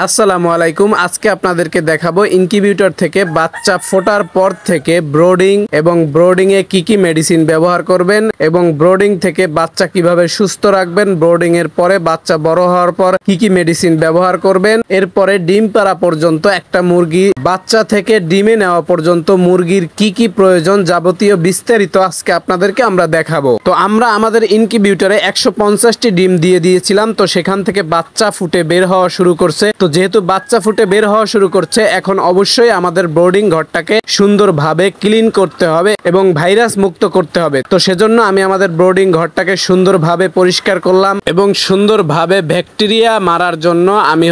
আসসালামু আলাইকুম। আজকে আপনাদেরকে দেখাবো ইনকিউবেটর থেকে বাচ্চা ফোটার পর থেকে ব্রোডিং এবং ব্রোডিং এ কি কি মেডিসিন ব্যবহার করবেন এবং ব্রোডিং থেকে বাচ্চা কিভাবে সুস্থ রাখবেন, ব্রোডিং এর পরে বাচ্চা বড় হওয়ার পর কি কি মেডিসিন ব্যবহার করবেন, এরপরে ডিম পাড়া পর্যন্ত একটা মুরগি বাচ্চা থেকে ডিমে নেওয়া পর্যন্ত মুরগির কি কি প্রয়োজন যাবতীয় বিস্তারিত আজকে আপনাদেরকে আমরা দেখাবো। তো আমরা আমাদের ইনকিউবেটরে 150টি ডিম দিয়ে দিয়েছিলাম, তো সেখান থেকে বাচ্চা ফুটে বের হওয়া শুরু করছে। তো যেহেতু বাচ্চা ফুটে বের হওয়া শুরু করছে, এখন অবশ্যই আমাদের ব্রোডিং ঘরটাকে সুন্দরভাবে ক্লিন করতে হবে এবং ভাইরাস মুক্ত করতে হবে। তো সেজন্য আমি আমাদের ব্রোডিং ঘরটাকে সুন্দরভাবে পরিষ্কার করলাম এবং সুন্দরভাবে ব্যাকটেরিয়া মারার জন্য আমি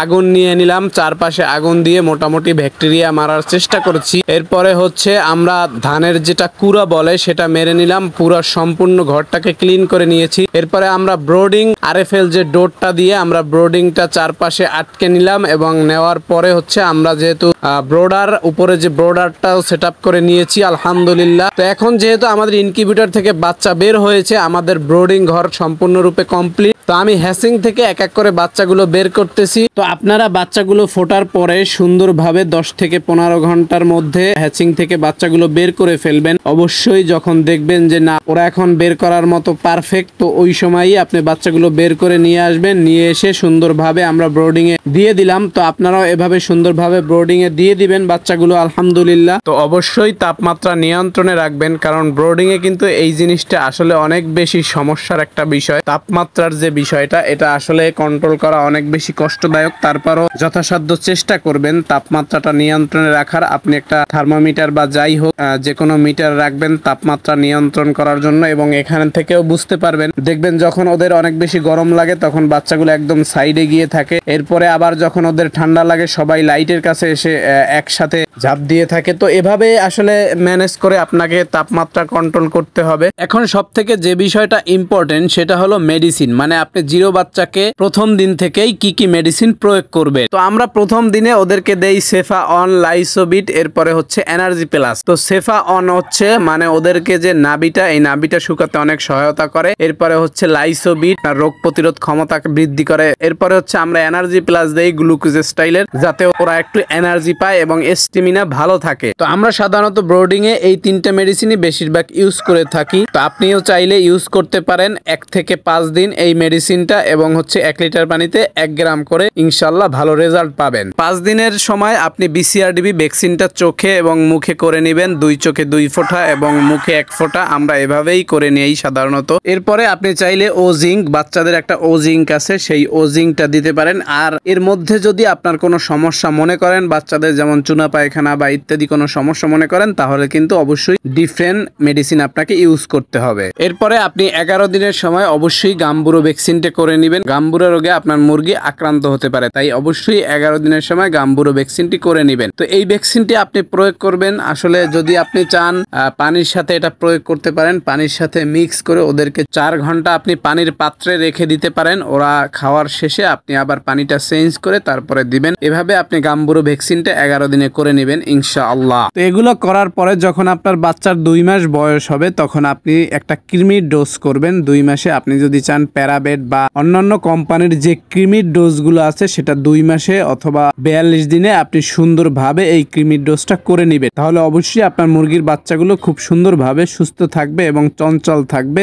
আগুন নিয়ে নিলাম, চারপাশে আগুন দিয়ে মোটামুটি ব্যাকটেরিয়া মারার চেষ্টা করেছি। এরপরে আমরা ধানের যেটা কুড়া বলে সেটা মেরে নিলাম, পুরো সম্পূর্ণ ঘরটাকে ক্লিন করে নিয়েছি। এরপরে আমরা ব্রোডিং আরএফএল যে ডোরটা দিয়ে আমরা ব্রোডিংটা চারপাশে আটকে নিলাম এবং নেওয়ার পরে আমরা যেহেতু ব্রোডার উপরে যে ব্রোডারটাও সেট আপ করে নিয়েছি আলহামদুলিল্লাহ। তো এখন যেহেতু আমাদের ইনকিউবেটর থেকে বাচ্চা বের হয়েছে, আমাদের ব্রোডিং ঘর সম্পূর্ণরূপে কমপ্লিট। তো আমি হ্যাচিং থেকে এক এক করে বাচ্চাগুলো বের করতেছি। তো আপনারা বাচ্চাগুলো ফোটার পরে সুন্দরভাবে 10 থেকে 15 ঘন্টার মধ্যে হ্যাচিং থেকে বাচ্চাগুলো বের করে ফেলবেন। অবশ্যই যখন দেখবেন যে না ওরা এখন বের করার মতো পারফেক্ট, তো ওই সময়ই আপনি বাচ্চাগুলো বের করে নিয়ে আসবেন। নিয়ে এসে সুন্দরভাবে আমরা ব্রোডিং এ দিয়ে দিলাম। তো আপনারাও এভাবে সুন্দরভাবে ব্রোডিং এ দিয়ে দিবেন বাচ্চাগুলো আলহামদুলিল্লাহ। তো অবশ্যই তাপমাত্রা নিয়ন্ত্রণে রাখবেন, কারণ ব্রোডিং এ কিন্তু এই জিনিসটা আসলে অনেক বেশি সমস্যার একটা বিষয়। তাপমাত্রার যে বিষয়টা এটা আসলে কন্ট্রোল করা অনেক বেশি কষ্টদায়ক। তারপরও যথাসাধ্য চেষ্টা করবেন তাপমাত্রাটা নিয়ন্ত্রণে রাখার। আপনি একটা থার্মোমিটার বা যাই হোক যে কোনো মিটার রাখবেন তাপমাত্রা নিয়ন্ত্রণ করার জন্য, এবং এখান থেকেও বুঝতে পারবেন, দেখবেন যখন ওদের অনেক বেশি গরম লাগে তখন বাচ্চাগুলো একদম সাইডে গিয়ে থাকে। এরপরে আবার যখন ওদের ঠান্ডা লাগে সবাই লাইটের কাছে এসে একসাথে ঝাঁপ দিয়ে থাকে। তো এভাবে আসলে ম্যানেজ করে আপনাকে তাপমাত্রা কন্ট্রোল করতে হবে। এখন সব থেকে যে বিষয়টা ইম্পর্টেন্ট সেটা হলো মেডিসিন, মানে আপনি জিরো বাচ্চাকে প্রথম দিন থেকেই কি কি মেডিসিন প্রয়োগ করবে। তো আমরা প্রথম দিনে ওদেরকে দেই সেফা অন, লাইসোবিট, এরপরে এনার্জি প্লাস। তো সেফা অন মানে ওদেরকে যে নাভিটা, এই নাভিটা শুকাতে অনেক সহায়তা করে। এরপরে লাইসোবিট রোগ প্রতিরোধ ক্ষমতা বৃদ্ধি করে। এরপরে আমরা এনার্জি প্লাস দেই গ্লুকোজ স্টাইলের, যাতে ওরা একটু এনার্জি পায় এবং স্টেমিনা ভালো থাকে। তো আমরা সাধারণত ব্রোডিং এ এই 3টে মেডিসিনই বেশিরভাগ ইউজ করে থাকি। তো আপনিও চাইলে ইউজ করতে পারেন 1 থেকে 5 দিন এই মেডিসিনটা, এবং 1 লিটার পানিতে 1 গ্রাম করে, ইনশাল্লাহ ভালো রেজাল্ট পাবেন। 5 দিনের সময় আপনি BCRDB ভ্যাকসিনটা চোখে এবং মুখে করে নেবেন, 2 চোখে 2 ফোঁটা এবং মুখে 1 ফোঁটা। আমরা এভাবেই করে নেই সাধারণত। এরপরে আপনি চাইলে ওজিঙ্ক, বাচ্চাদের একটা ওজিঙ্ক আছে, সেই ওজিঙ্কটা দিতে পারেন। আর এর মধ্যে যদি আপনার কোনো সমস্যা মনে করেন, বাচ্চাদের যেমন চুনা পায়খানা বা ইত্যাদি কোনো সমস্যা মনে করেন, তাহলে কিন্তু অবশ্যই ডিফারেন্ট মেডিসিন আপনাকে ইউজ করতে হবে। এরপরে আপনি 11 দিনের সময় অবশ্যই গাম্বুরো ভ্যাকসিনটা করে নেবেন। গাম্বুরো রোগে আপনার মুরগি আক্রান্ত হতে পারে, তাই অবশ্যই 11 দিনের সময় গাম্বুরো ভ্যাকসিনটি করে নেবেন। তো এই ভ্যাকসিনটি আপনি প্রয়োগ করবেন আসলে যদি আপনি চান পানির সাথে এটা প্রয়োগ করতে পারেন, পানির সাথে মিক্স করে ওদেরকে 4 ঘন্টা আপনি পানির পাত্রে রেখে দিতে পারেন। ওরা খাওয়ার শেষে আপনি আবার পানিটা চেঞ্জ করে তারপরে দিবেন। এভাবে আপনি গাম্বুরো ভ্যাকসিনটা 11 দিনে করে নেবেন ইনশাআল্লাহ। তো এগুলো করার পরে যখন আপনার বাচ্চার 2 মাস বয়স হবে, তখন আপনি একটা কৃমির ডোজ করবেন। 2 মাসে আপনি যদি চান প্যারাবেট বা অন্যান্য কোম্পানির যে কৃমির ডোজগুলো আছে সেটা 2 মাসে অথবা 42 দিনে আপনি সুন্দরভাবে এই কৃমির ডোজটা করে নেবেন। তাহলে অবশ্যই আপনার মুরগির বাচ্চাগুলো খুব সুন্দরভাবে সুস্থ থাকবে এবং চঞ্চল থাকবে,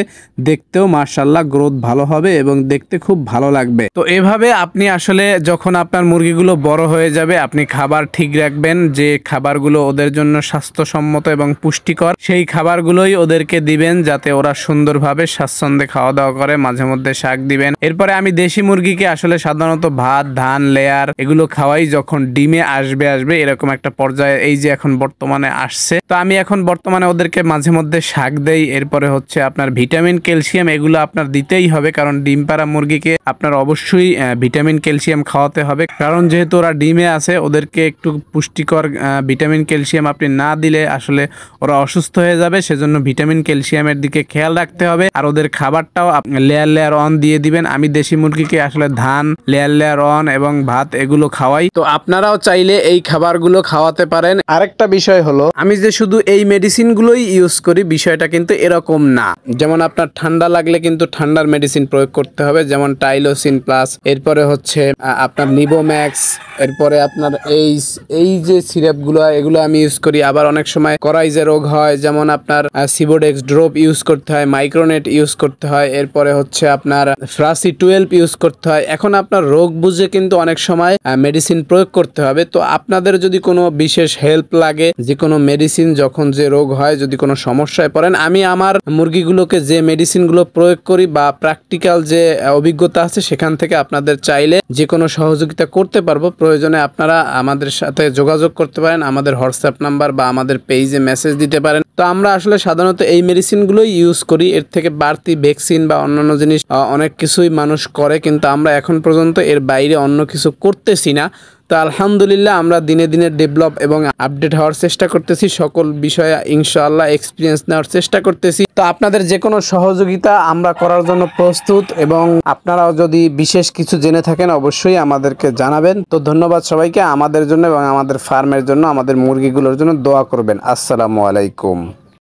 দেখতেও মাশাআল্লাহ গ্রোথ ভালো হবে এবং দেখতে খুব ভালো লাগবে। তো এভাবে আপনি আসলে যখন আপনার মুরগিগুলো বড় হয়ে যাবে, আপনি খাবার ঠিক রাখবেন, যে খাবারগুলো ওদের জন্য স্বাস্থ্যসম্মত এবং পুষ্টিকর সেই খাবারগুলোই ওদেরকে দিবেন, যাতে ওরা সুন্দরভাবে স্বাচ্ছন্দ্যে খাওয়া দাওয়া করে। মাঝে মধ্যে শাক দিবেন। এরপরে আমি দেশি মুরগিকে আসলে সাধারণত ভাত, ধান, লেয়ার এগুলো খাওয়াই যখন ডিমে আসবে এরকম একটা পর্যায়ে, এই যে এখন বর্তমানে আসছে। তো আমি এখন বর্তমানে ওদেরকে মাঝে মধ্যে শাক দেই। এরপরে আপনার ভিটামিন, ক্যালসিয়াম এগুলো আপনার দিতেই হবে, কারণ ডিম পাড়া মুরগিকে আপনার অবশ্যই ভিটামিন, ক্যালসিয়াম খাওয়াতে হবে। কারণ যেহেতু ওরা ডিমে আছে, ওদেরকে একটু পুষ্টিকর ভিটামিন, ক্যালসিয়াম আপনি না দিলে আসলে ওরা অসুস্থ হয়ে যাবে। সেজন্য ভিটামিন, ক্যালসিয়ামের দিকে খেয়াল রাখতে হবে। আর ওদের খাবারটাও লেয়ার অন দিয়ে দিবেন। আমি দেশি মুরগিকে আসলে ধান, লেয়ার অন এবং ভাত এগুলো খাওয়াই। তো আপনারাও চাইলে এই খাবারগুলো খাওয়াতে পারেন। আরেকটা বিষয় হলো, আমি যে শুধু এই মেডিসিনগুলোই ইউজ করি বিষয়টা কিন্তু এরকম না। যেমন আপনার ঠান্ডা লাগলে কিন্তু ঠান্ডার মেডিসিন প্রয়োগ করতে হবে, যেমন টাইলোসিন প্লাস। এরপরে আপনার নিবোম্যাক্স, এরপরে আপনার এই যে সিরাপগুলো এগুলো আমি ইউজ করি। আবার অনেক সময় করাইজে রোগ হয়, যেমন আপনার সিবোডেক্স ড্রপ ইউজ করতে হয়, মাইক্রোনেট ইউজ করতে হয়, এরপরে হচ্ছে আপনার ফ্রাসি 12 ইউজ করতে হয়। এখন আপনার রোগ বুঝে কিন্তু অনেক সময় মেডিসিন প্রয়োগ করতে হবে। তো আপনাদের যদি কোনো বিশেষ হেল্প লাগে, যে কোনো মেডিসিন যখন যে রোগ হয়, যদি কোনো সমস্যায় পড়েন, আমি আমার মুরগিগুলোকে যে মেডিসিনগুলো প্রয়োগ করি বা প্র্যাকটিক্যাল যে অভিজ্ঞতা আছে সেখান থেকে আপনাদের চাইলে যে কোনো সহযোগিতা করতে পারবো। প্রয়োজনে আপনারা আমাদের সাথে যোগাযোগ করতে পারেন, আমাদের হোয়াটসঅ্যাপ নাম্বার বা আমাদের পেজে মেসেজ দিতে পারেন। তো আমরা আসলে সাধারণত এই মেডিসিনগুলোই ইউজ করি। এর থেকে বাড়তি ভ্যাকসিন বা অন্যান্য জিনিস অনেক কিছুই মানুষ করে, কিন্তু আমরা এখন পর্যন্ত এর বাইরে অন্য কিছু করতেছি না। তো আলহামদুলিল্লাহ আমরা দিনে দিনে ডেভেলপ এবং আপডেট হওয়ার চেষ্টা করতেছি, সকল বিষয়ে ইনশাআল্লাহ এক্সপিরিয়েন্স নেওয়ার চেষ্টা করতেছি। তো আপনাদের যে কোনো সহযোগিতা আমরা করার জন্য প্রস্তুত, এবং আপনারাও যদি বিশেষ কিছু জেনে থাকেন অবশ্যই আমাদেরকে জানাবেন। তো ধন্যবাদ সবাইকে, আমাদের জন্য এবং আমাদের ফার্মের জন্য, আমাদের মুরগিগুলোর জন্য দোয়া করবেন। আসসালামু আলাইকুম।